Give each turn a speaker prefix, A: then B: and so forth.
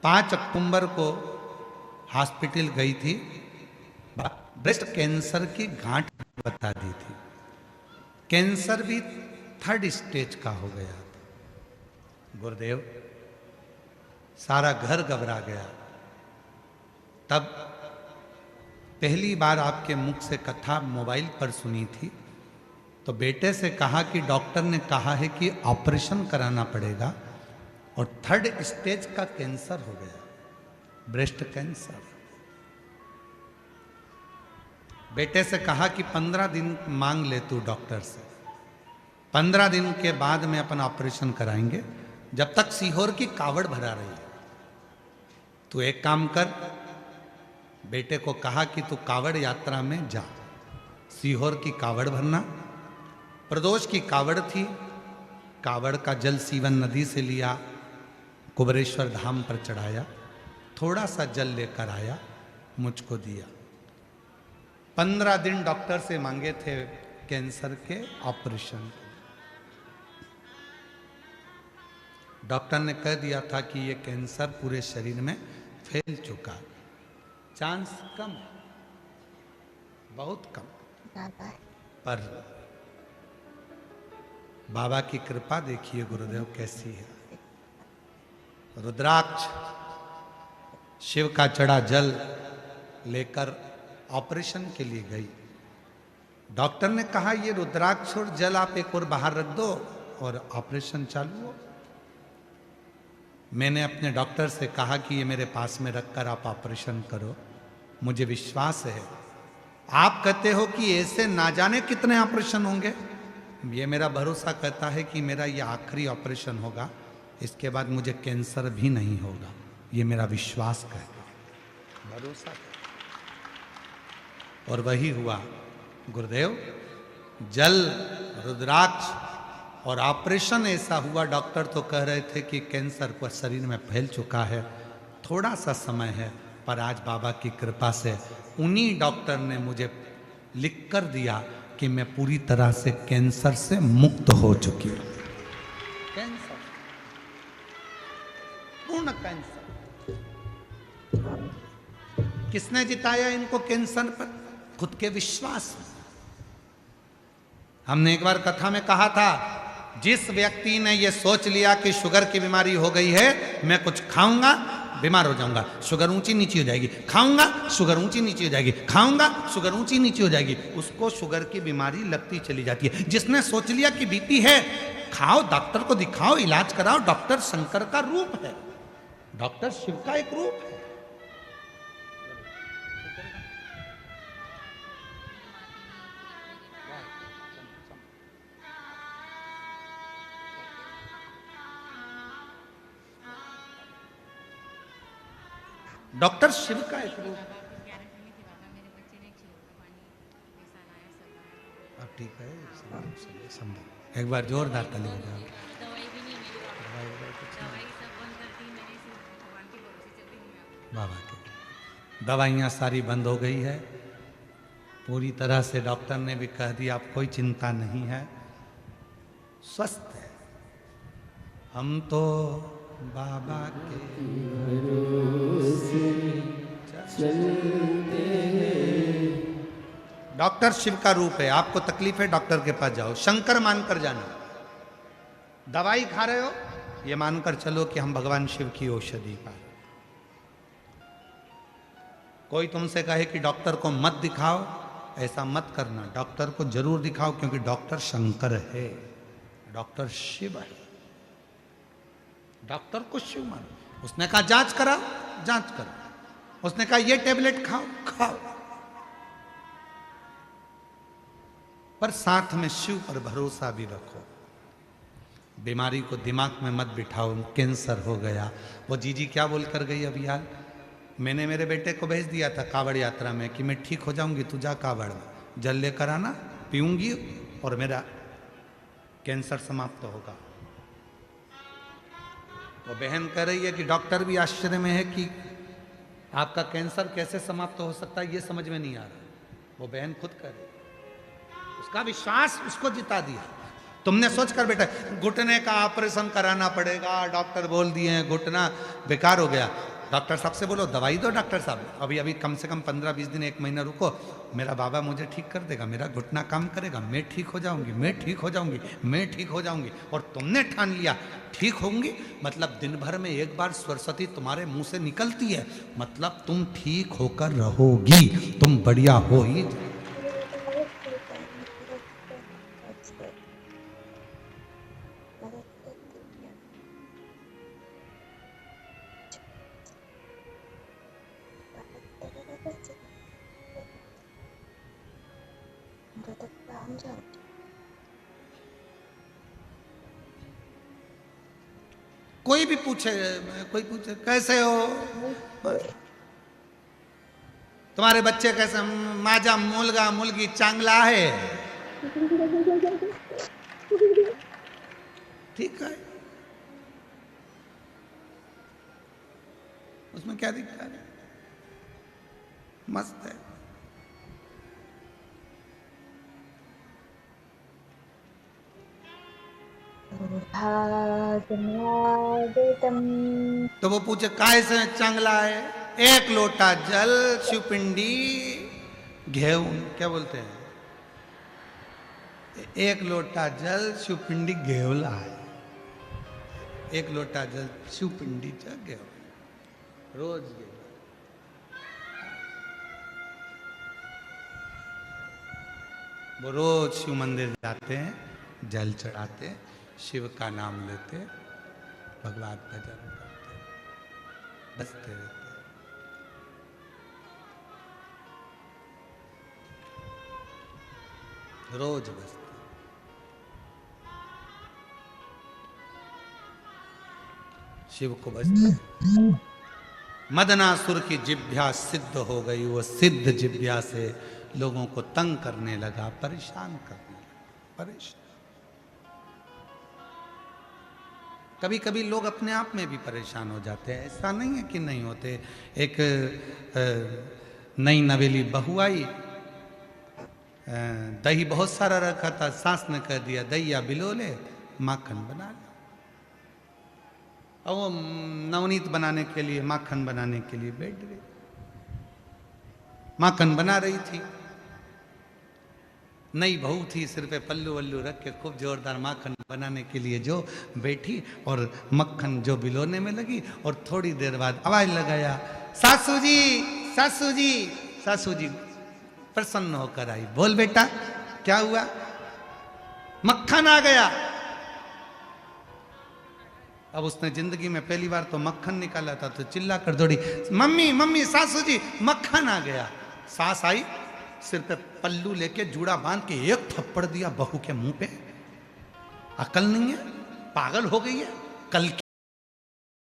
A: 5 अक्टूबर को हॉस्पिटल गई थी, ब्रेस्ट कैंसर की गांठ बता दी थी। कैंसर भी 3rd स्टेज का हो गया था। गुरुदेव, सारा घर घबरा गया। तब पहली बार आपके मुख से कथा मोबाइल पर सुनी थी, तो बेटे से कहा कि डॉक्टर ने कहा है कि ऑपरेशन कराना पड़ेगा और 3rd स्टेज का कैंसर हो गया, ब्रेस्ट कैंसर। बेटे से कहा कि 15 दिन मांग ले तू डॉक्टर से, 15 दिन के बाद में अपन ऑपरेशन कराएंगे, जब तक सीहोर की कावड़ भरा रही है। तू एक काम कर, बेटे को कहा कि तू कावड़ यात्रा में जा, सीहोर की कावड़ भरना। प्रदोष की कावड़ थी, कावड़ का जल सीवन नदी से लिया, कुबरेश्वर धाम पर चढ़ाया, थोड़ा सा जल लेकर आया, मुझको दिया। 15 दिन डॉक्टर से मांगे थे कैंसर के ऑपरेशन। डॉक्टर ने कह दिया था कि ये कैंसर पूरे शरीर में फैल चुका, चांस कम है, बहुत कम। पर बाबा की कृपा देखिए गुरुदेव कैसी है। रुद्राक्ष, शिव का चढ़ा जल लेकर ऑपरेशन के लिए गई। डॉक्टर ने कहा ये रुद्राक्ष और जल आप एक और बाहर रख दो और ऑपरेशन चालू हो। मैंने अपने डॉक्टर से कहा कि ये मेरे पास में रखकर आप ऑपरेशन करो, मुझे विश्वास है। आप कहते हो कि ऐसे ना जाने कितने ऑपरेशन होंगे, ये मेरा भरोसा कहता है कि मेरा ये आखिरी ऑपरेशन होगा, इसके बाद मुझे कैंसर भी नहीं होगा, ये मेरा विश्वास कहता है, भरोसा कहता। और वही हुआ गुरुदेव, जल, रुद्राक्ष और ऑपरेशन ऐसा हुआ। डॉक्टर तो कह रहे थे कि कैंसर को शरीर में फैल चुका है, थोड़ा सा समय है, पर आज बाबा की कृपा से उन्हीं डॉक्टर ने मुझे लिख कर दिया कि मैं पूरी तरह से कैंसर से मुक्त हो चुकी हूं। कैंसर, पूर्ण कैंसर। किसने जिताया इनको कैंसर पर? खुद के विश्वास। हमने एक बार कथा में कहा था, जिस व्यक्ति ने यह सोच लिया कि शुगर की बीमारी हो गई है, मैं कुछ खाऊंगा बीमार हो जाऊंगा, शुगर ऊंची नीची हो जाएगी, खाऊंगा शुगर ऊंची नीची हो जाएगी, खाऊंगा शुगर ऊंची नीची हो जाएगी, उसको शुगर की बीमारी लगती चली जाती है। जिसने सोच लिया कि बीपी है, खाओ, डॉक्टर को दिखाओ, इलाज कराओ, डॉक्टर शंकर का रूप है, डॉक्टर शिव का एक रूप है। डॉक्टर शिव का एक रूप। अब ठीक है, समझो, एक बार जोरदार ताली बजाओ। बाबा की दवाइयाँ सारी बंद हो गई है पूरी तरह से। डॉक्टर ने भी कह दिया अब कोई चिंता नहीं है, स्वस्थ है। हम तो बाबा के भरोसे चलते हैं। डॉक्टर शिव का रूप है। आपको तकलीफ है, डॉक्टर के पास जाओ, शंकर मानकर जाना। दवाई खा रहे हो, ये मानकर चलो कि हम भगवान शिव की औषधि पा रहे। कोई तुमसे कहे कि डॉक्टर को मत दिखाओ, ऐसा मत करना, डॉक्टर को जरूर दिखाओ, क्योंकि डॉक्टर शंकर है, डॉक्टर शिव है। डॉक्टर को शिव मानो। उसने कहा जांच कराओ, जांच करो। उसने कहा ये टेबलेट खाओ, खाओ, पर साथ में शिव पर भरोसा भी रखो। बीमारी को दिमाग में मत बिठाओ। कैंसर हो गया, वो जीजी क्या बोल कर गई अभी यार, मैंने मेरे बेटे को भेज दिया था कावड़ यात्रा में कि मैं ठीक हो जाऊंगी, तू जा कावड़ में जल लेकर आना, पीऊंगी और मेरा कैंसर समाप्त होगा। वो बहन कह रही है कि डॉक्टर भी आश्चर्य में है कि आपका कैंसर कैसे समाप्त हो सकता है, ये समझ में नहीं आ रहा। वो बहन खुद कह रही, उसका विश्वास उसको जिता दिया। तुमने सोच कर बेटा घुटने का ऑपरेशन कराना पड़ेगा, डॉक्टर बोल दिए हैं घुटना बेकार हो गया। डॉक्टर साहब से बोलो दवाई दो, डॉक्टर साहब अभी अभी कम से कम 15-20 दिन 1 महीना रुको, मेरा बाबा मुझे ठीक कर देगा, मेरा घुटना काम करेगा, मैं ठीक हो जाऊंगी, मैं ठीक हो जाऊंगी, मैं ठीक हो जाऊंगी। और तुमने ठान लिया ठीक होंगी, मतलब दिन भर में एक बार सरस्वती तुम्हारे मुंह से निकलती है, मतलब तुम ठीक होकर रहोगी, तुम बढ़िया हो ही। कोई भी पूछे, कोई पूछे कैसे हो, तुम्हारे बच्चे कैसे, माझा मुलगा मुलगी चांगला है, ठीक है, उसमें क्या दिक्कत है, मस्त है। तो वो पूछे काय से चांगला है, 1 लोटा जल शिवपिंडी घेऊन, क्या बोलते हैं, 1 लोटा जल शिवपिंडी घेवला है, 1 लोटा जल शिवपिंडी घेव रोज घेव। वो रोज शिव मंदिर जाते हैं, जल चढ़ाते, शिव का नाम लेते, भगवान भजन करते, बसते रहते। रोज बसते। शिव को बसते। मदनासुर की जिभ्या सिद्ध हो गई, वो सिद्ध जिभ्या से लोगों को तंग करने लगा, परेशान करने लगा, परेशान। कभी कभी लोग अपने आप में भी परेशान हो जाते हैं, ऐसा नहीं है कि नहीं होते। एक नई नवेली बहू आई, दही बहुत सारा रखा था, सास ने कह दिया दहिया बिलोले माखन बना ले। और वो नवनीत बनाने के लिए, माखन बनाने के लिए बैठ गई, माखन बना रही थी, नई बहू थी, सिर पे पल्लू वल्लू रख के खूब जोरदार माखन बनाने के लिए जो बैठी, और मक्खन जो बिलोने में लगी, और थोड़ी देर बाद आवाज लगाया, सासू जी सासू जी सासू जी। प्रसन्न होकर आई, बोल बेटा क्या हुआ, मक्खन आ गया। अब उसने जिंदगी में पहली बार तो मक्खन निकाला था, तो चिल्ला कर दौड़ी, मम्मी मम्मी सासू जी मक्खन आ गया। सास आई, सिर पे पल्लू लेके जूड़ा बांध के 1 थप्पड़ दिया बहू के मुंह पे। अकल नहीं है, पागल हो गई है, कल